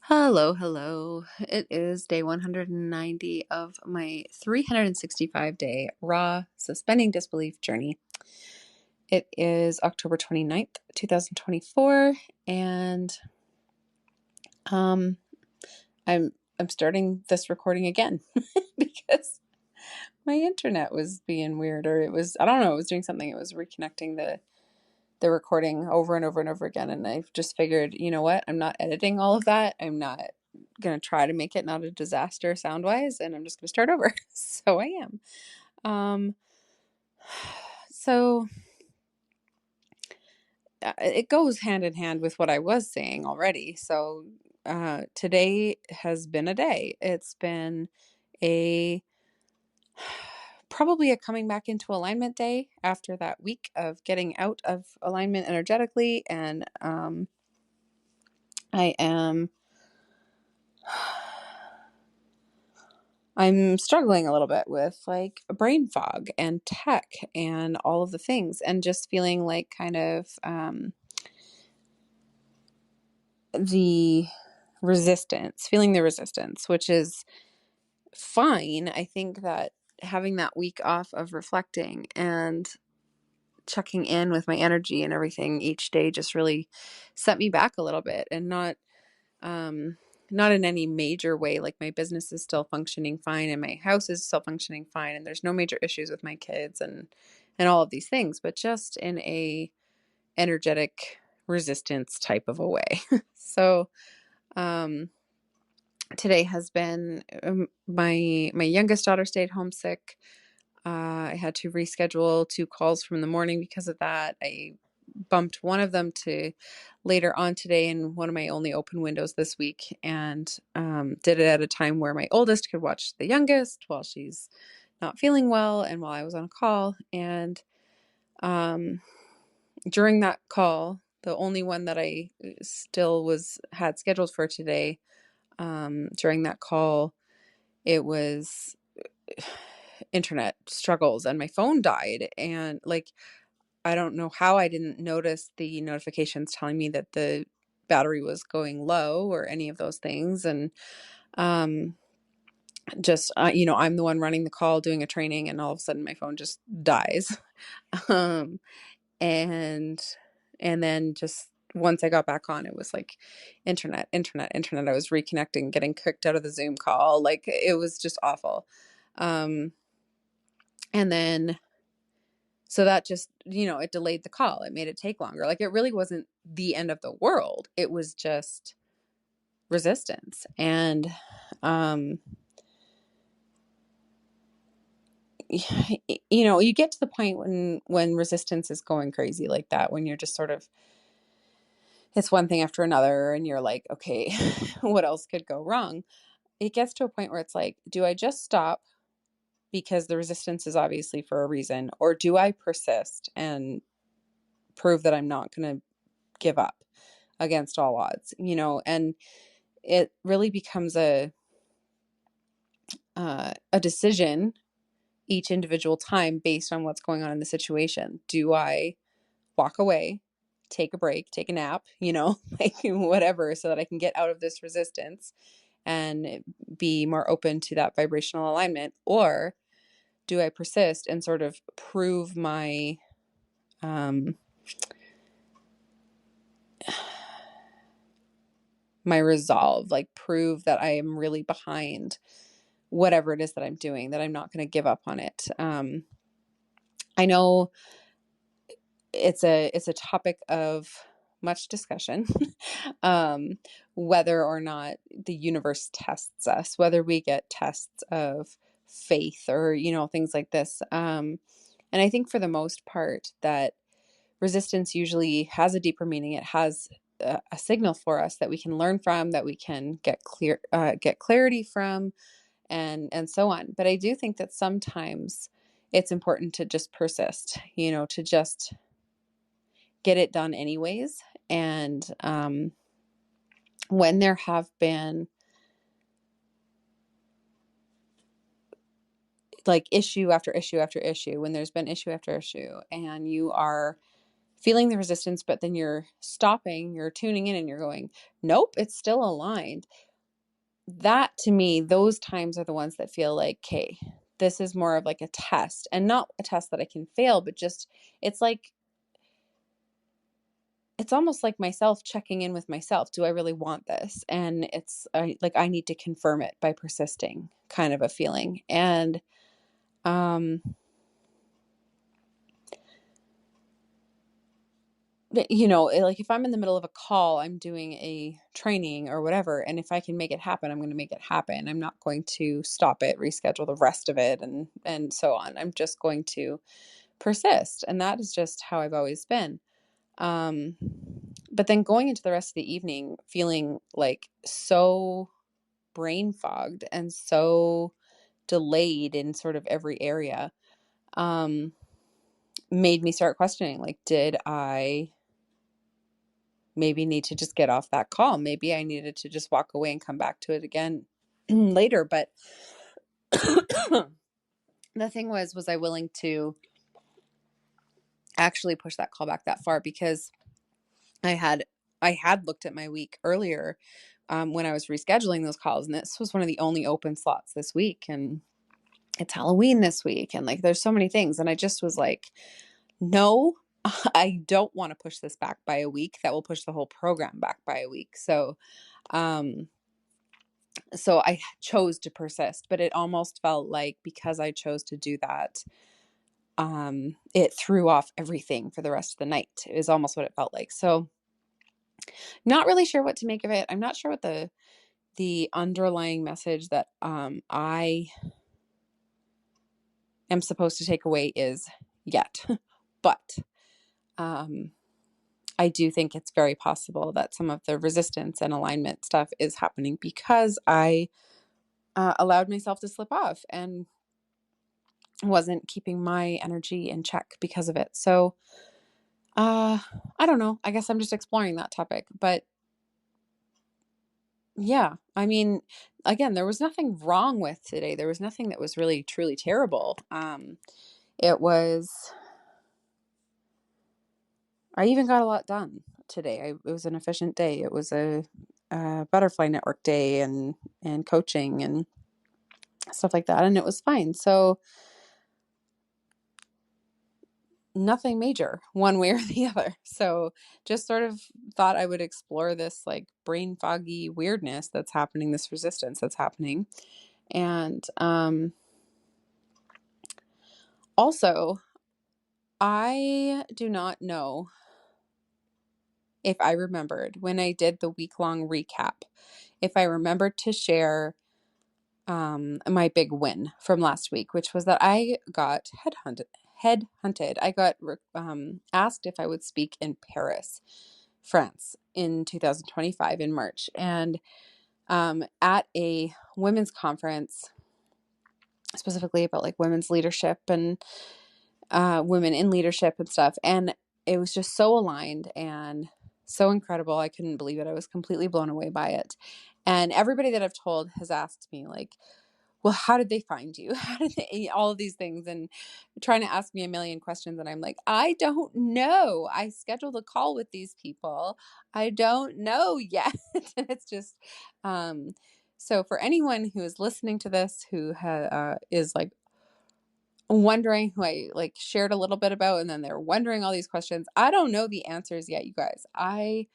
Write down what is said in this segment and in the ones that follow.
Hello, hello. It is day 190 of my 365-day raw suspending disbelief journey. It is October 29th, 2024, and um I'm I'm starting this recording again because my internet was being weird, or I don't know, it was doing something. It was reconnecting the recording over and over and over again. And I just figured, you know what? I'm not editing all of that. I'm not going to try to make it not a disaster sound wise. And I'm just going to start over. So I am. Um, so it goes hand in hand with what I was saying already. So today has been a day. It's been a probably a coming back into alignment day after that week of getting out of alignment energetically. And I am I'm struggling a little bit with like brain fog and tech and all of the things, and just feeling like kind of the feeling the resistance, which is fine. I think that having that week off of reflecting and checking in with my energy and everything each day just really set me back a little bit, and um, not in any major way. Like, my business is still functioning fine and my house is still functioning fine, and there's no major issues with my kids and all of these things, but just in a energetic resistance type of a way. So, um, today has been my youngest daughter stayed homesick. I had to reschedule 2 calls from the morning because of that. I bumped one of them to later on today in one of my only open windows this week, and did it at a time where my oldest could watch the youngest while she's not feeling well and while I was on a call. And um, during that call, the only one that I still had scheduled for today, during that call, it was internet struggles and my phone died. And like, I don't know how I didn't notice the notifications telling me that the battery was going low or any of those things. And um, just, I'm the one running the call, doing a training, and all of a sudden my phone just dies. um, and and then just once I got back on, it was like internet. I was reconnecting, getting kicked out of the Zoom call. Like, it was just awful. Um, and then So that just, it delayed the call. It made it take longer. Like, it really wasn't the end of the world. It was just resistance. And, um, you get to the point when resistance is going crazy like that, when you're just sort of, it's one thing after another, and you're like, okay, what else could go wrong? It gets to a point where it's like, do I just stop because the resistance is obviously for a reason, or do I persist and prove that I'm not going to give up against all odds? And it really becomes a decision each individual time based on what's going on in the situation. Do I walk away, take a break, take a nap, like whatever, so that I can get out of this resistance and be more open to that vibrational alignment? Or do I persist and sort of prove um, my resolve, like prove that I am really behind whatever it is that I'm doing, that I'm not going to give up on it. I know it's a topic of much discussion, um, whether or not the universe tests us, whether we get tests of faith or, things like this. And I think for the most part that resistance usually has a deeper meaning. It has a signal for us that we can learn from, that we can get clarity from, and so on. But I do think that sometimes it's important to just persist, to just get it done anyways. And when there have been like issue after issue after issue, when there's been issue after issue, and you are feeling the resistance, but then you're stopping, you're tuning in and you're going, nope, it's still aligned. That to me, those times are the ones that feel like, okay, this is more of like a test, and not a test that I can fail, but just, it's like, it's almost like myself checking in with myself. Do I really want this? And like, I need to confirm it by persisting, kind of a feeling. And, like if I'm in the middle of a call, I'm doing a training or whatever, and if I can make it happen, I'm going to make it happen. I'm not going to stop it, reschedule the rest of it, and so on. I'm just going to persist, and that is just how I've always been. But then going into the rest of the evening feeling like so brain fogged and so delayed in sort of every area, made me start questioning, like, did I maybe need to just get off that call? Maybe I needed to just walk away and come back to it again later. But the thing was I willing to actually push that call back that far? Because I had looked at my week earlier, when I was rescheduling those calls, and this was one of the only open slots this week, and it's Halloween this week, and like there's so many things, and I just was like, no, I don't want to push this back by a week. That will push the whole program back by a week. So I chose to persist, but it almost felt like, because I chose to do that, it threw off everything for the rest of the night, is almost what it felt like. So not really sure what to make of it. I'm not sure what the underlying message that I am supposed to take away is yet. But I do think it's very possible that some of the resistance and alignment stuff is happening because I allowed myself to slip off and wasn't keeping my energy in check because of it. So I don't know. I guess I'm just exploring that topic. But yeah, I mean, again, there was nothing wrong with today. There was nothing that was really, truly terrible. It was, I even got a lot done today. It was an efficient day. It was a butterfly network day and coaching and stuff like that. And it was fine. So nothing major one way or the other. So just sort of thought I would explore this like brain foggy weirdness that's happening, this resistance that's happening. And also, I do not know if I remembered when I did the week-long recap, if I remembered to share my big win from last week, which was that I got headhunted. I got asked if I would speak in Paris, France in 2025 in March, and at a women's conference, specifically about like women's leadership and women in leadership and stuff. And it was just so aligned and so incredible. I couldn't believe it. I was completely blown away by it. And everybody that I've told has asked me, like, well, how did they find you? How did they, all of these things, and trying to ask me a million questions. And I'm like, I don't know. I scheduled a call with these people. I don't know yet. And it's just, so for anyone who is listening to this, who is like wondering, who I like shared a little bit about, and then they're wondering all these questions, I don't know the answers yet, you guys. I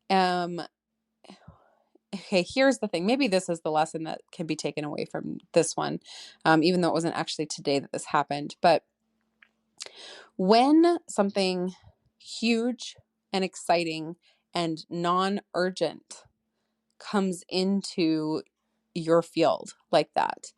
am Okay, here's the thing. Maybe this is the lesson that can be taken away from this one, even though it wasn't actually today that this happened. But when something huge and exciting and non-urgent comes into your field like that,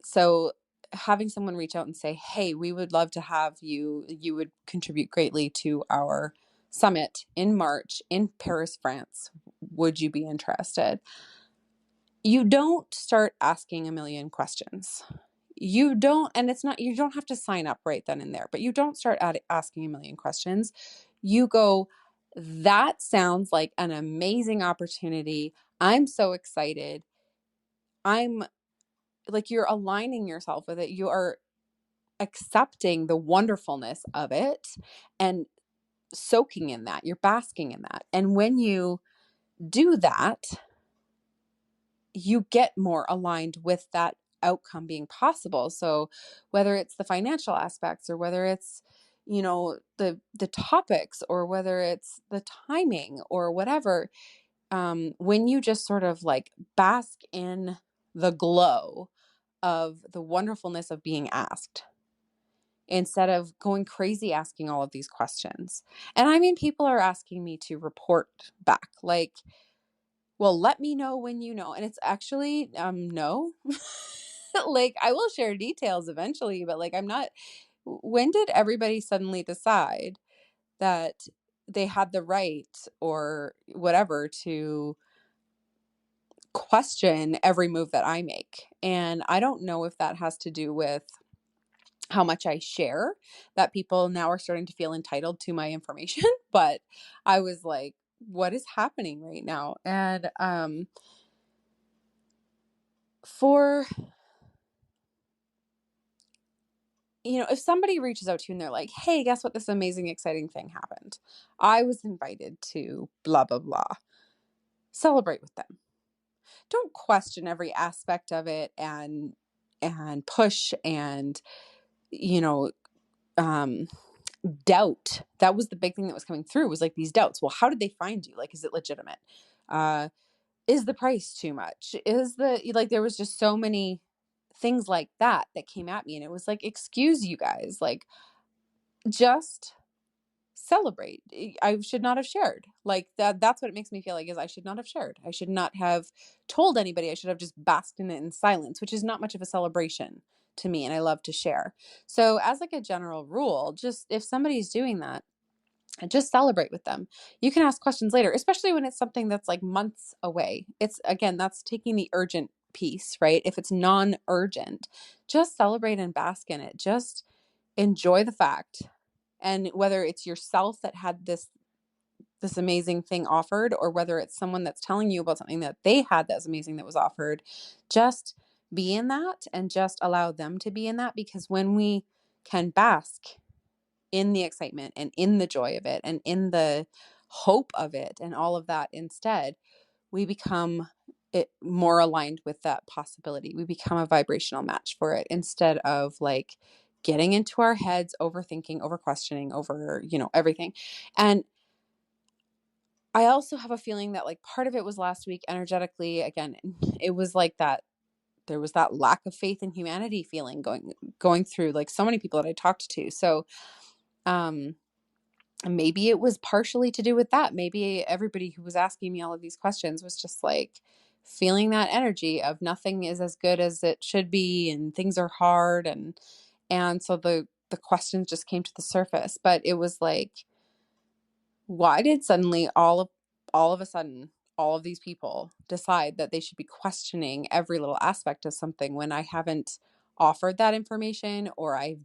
so having someone reach out and say, hey, we would love to have you, you would contribute greatly to our summit in March in Paris, France. Would you be interested? You don't start asking a million questions. You don't, and it's not, you don't have to sign up right then and there, but you don't start asking a million questions. You go, that sounds like an amazing opportunity. I'm so excited. I'm like, you're aligning yourself with it. You are accepting the wonderfulness of it and soaking in that, you're basking in that. And when you do that, you get more aligned with that outcome being possible. So whether it's the financial aspects, or whether it's, the topics, or whether it's the timing, or whatever, when you just sort of like bask in the glow of the wonderfulness of being asked, instead of going crazy asking all of these questions. And I mean, people are asking me to report back, like, well, let me know when you know. And it's actually, no. Like, I will share details eventually, but like, when did everybody suddenly decide that they had the right or whatever to question every move that I make? And I don't know if that has to do with how much I share, that people now are starting to feel entitled to my information. But I was like, what is happening right now? And for, if somebody reaches out to you and they're like, hey, guess what? This amazing, exciting thing happened. I was invited to blah, blah, blah. Celebrate with them. Don't question every aspect of it and push and, um, doubt. That was the big thing that was coming through, was like these doubts. Well, how did they find you? Like, is it legitimate? Is the price too much? There was just so many things like that came at me. And it was like, excuse you guys, like, just celebrate. I should not have shared like that. That's what it makes me feel like, is I should not have shared. I should not have told anybody. I should have just basked in it in silence, which is not much of a celebration to me. And I love to share. So as like a general rule, just if somebody's doing that, just celebrate with them. You can ask questions later, especially when it's something that's like months away. It's, again, that's taking the urgent piece, right? If it's non-urgent, just celebrate and bask in it. Just enjoy the fact. And whether it's yourself that had this amazing thing offered, or whether it's someone that's telling you about something that they had that's amazing that was offered, just be in that and just allow them to be in that. Because when we can bask in the excitement and in the joy of it and in the hope of it and all of that, instead, we become more aligned with that possibility. We become a vibrational match for it, instead of like getting into our heads, overthinking, over questioning, over, everything. And I also have a feeling that like part of it was last week energetically. Again, it was like that. There was that lack of faith in humanity feeling going through like so many people that I talked to. So, maybe it was partially to do with that. Maybe everybody who was asking me all of these questions was just like feeling that energy of nothing is as good as it should be, and things are hard, and so the questions just came to the surface. But it was like, why did suddenly all of a sudden all of these people decide that they should be questioning every little aspect of something, when I haven't offered that information, or I've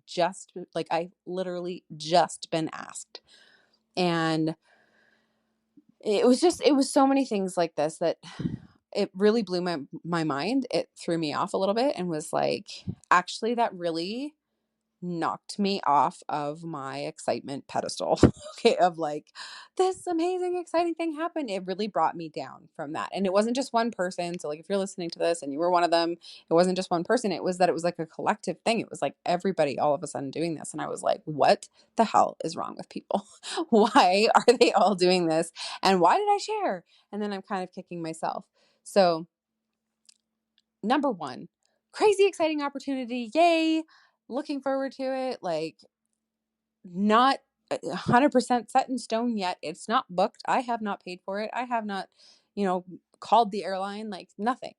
literally just been asked? And it was so many things like this that it really blew my mind. It threw me off a little bit, and was like, actually, that really knocked me off of my excitement pedestal. Okay, of like, this amazing, exciting thing happened. It really brought me down from that. And it wasn't just one person. So like, if you're listening to this and you were one of them, it wasn't just one person. It was like a collective thing. It was like everybody all of a sudden doing this. And I was like, what the hell is wrong with people? Why are they all doing this? And why did I share? And then I'm kind of kicking myself. So number one, crazy exciting opportunity. Yay. Looking forward to it. Like, not 100% set in stone yet. It's not booked. I have not paid for it. I have not, called the airline, like nothing.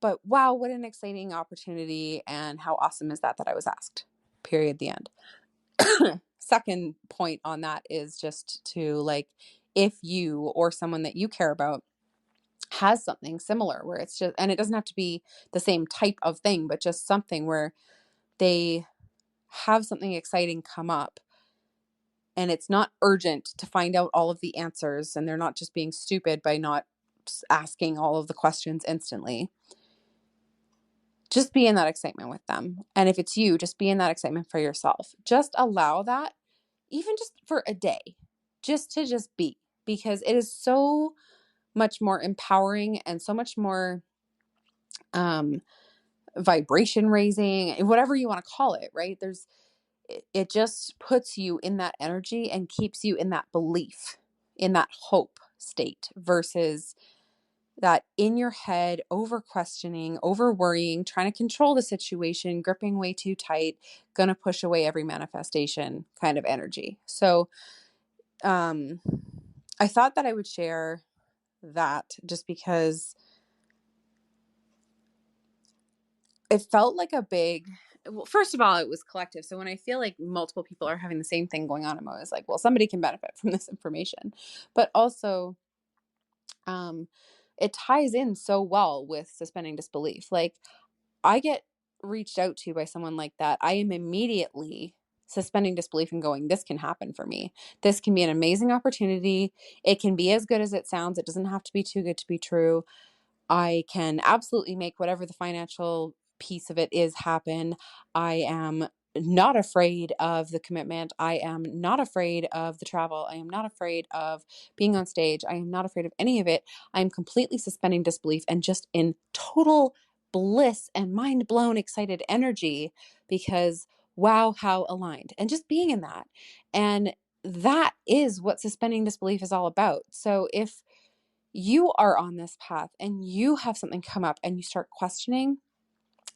But wow, what an exciting opportunity. And how awesome is that I was asked. Period. The end. Second point on that is just to like, if you or someone that you care about has something similar where it's just, and it doesn't have to be the same type of thing, but just something where they have something exciting come up, and it's not urgent to find out all of the answers, and they're not just being stupid by not asking all of the questions instantly. Just be in that excitement with them. And if it's you, just be in that excitement for yourself. Just allow that, even just for a day, just to just be, because it is so much more empowering and so much more vibration raising, whatever you want to call it, right? It just puts you in that energy and keeps you in that belief, in that hope state, versus that in your head, over questioning, over worrying, trying to control the situation, gripping way too tight, gonna push away every manifestation kind of energy. So I thought that I would share that just because it felt like well, first of all, it was collective. So when I feel like multiple people are having the same thing going on, I'm always like, well, somebody can benefit from this information. But also, it ties in so well with suspending disbelief. Like, I get reached out to by someone like that, I am immediately suspending disbelief and going, this can happen for me. This can be an amazing opportunity. It can be as good as it sounds. It doesn't have to be too good to be true. I can absolutely make whatever the financial piece of it is happen. I am not afraid of the commitment. I am not afraid of the travel. I am not afraid of being on stage. I am not afraid of any of it. I'm completely suspending disbelief and just in total bliss and mind blown, excited energy because wow, how aligned, and just being in that. And that is what suspending disbelief is all about. So if you are on this path and you have something come up and you start questioning,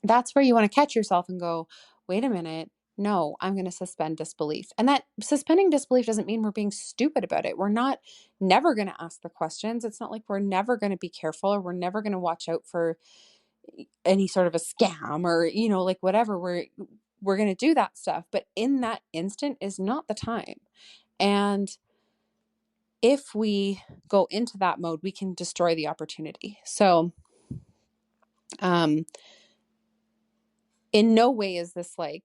that's where you want to catch yourself and go, wait a minute. No, I'm going to suspend disbelief. And that suspending disbelief doesn't mean we're being stupid about it. We're not never going to ask the questions. It's not like we're never going to be careful or we're never going to watch out for any sort of a scam or, like whatever. We're going to do that stuff. But in that instant is not the time. And if we go into that mode, we can destroy the opportunity. So, in no way is this like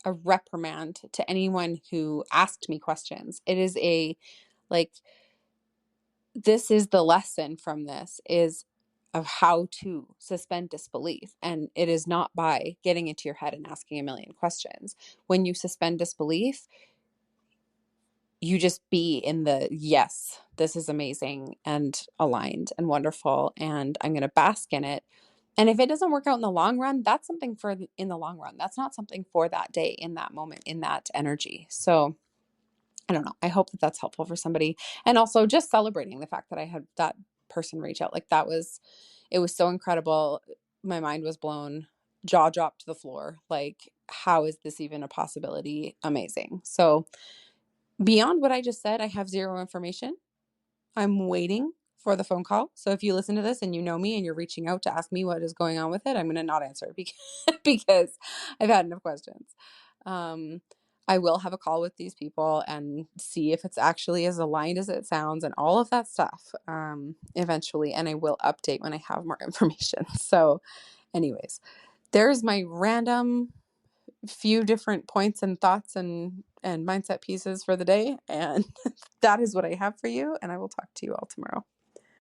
a reprimand to anyone who asked me questions. It is this is the lesson from this is of how to suspend disbelief. And it is not by getting into your head and asking a million questions. When you suspend disbelief, you just be in the, yes, this is amazing and aligned and wonderful, and I'm going to bask in it. And if it doesn't work out in the long run, that's something for in the long run. That's not something for that day, in that moment, in that energy. So I don't know. I hope that that's helpful for somebody. And also just celebrating the fact that I had that person reach out. Like it was so incredible. My mind was blown, jaw dropped to the floor. Like, how is this even a possibility? Amazing. So beyond what I just said, I have zero information. I'm waiting for the phone call. So if you listen to this and you know me and you're reaching out to ask me what is going on with it, I'm going to not answer because I've had enough questions. I will have a call with these people and see if it's actually as aligned as it sounds and all of that stuff eventually. And I will update when I have more information. So anyways, there's my random few different points and thoughts and mindset pieces for the day. And that is what I have for you. And I will talk to you all tomorrow.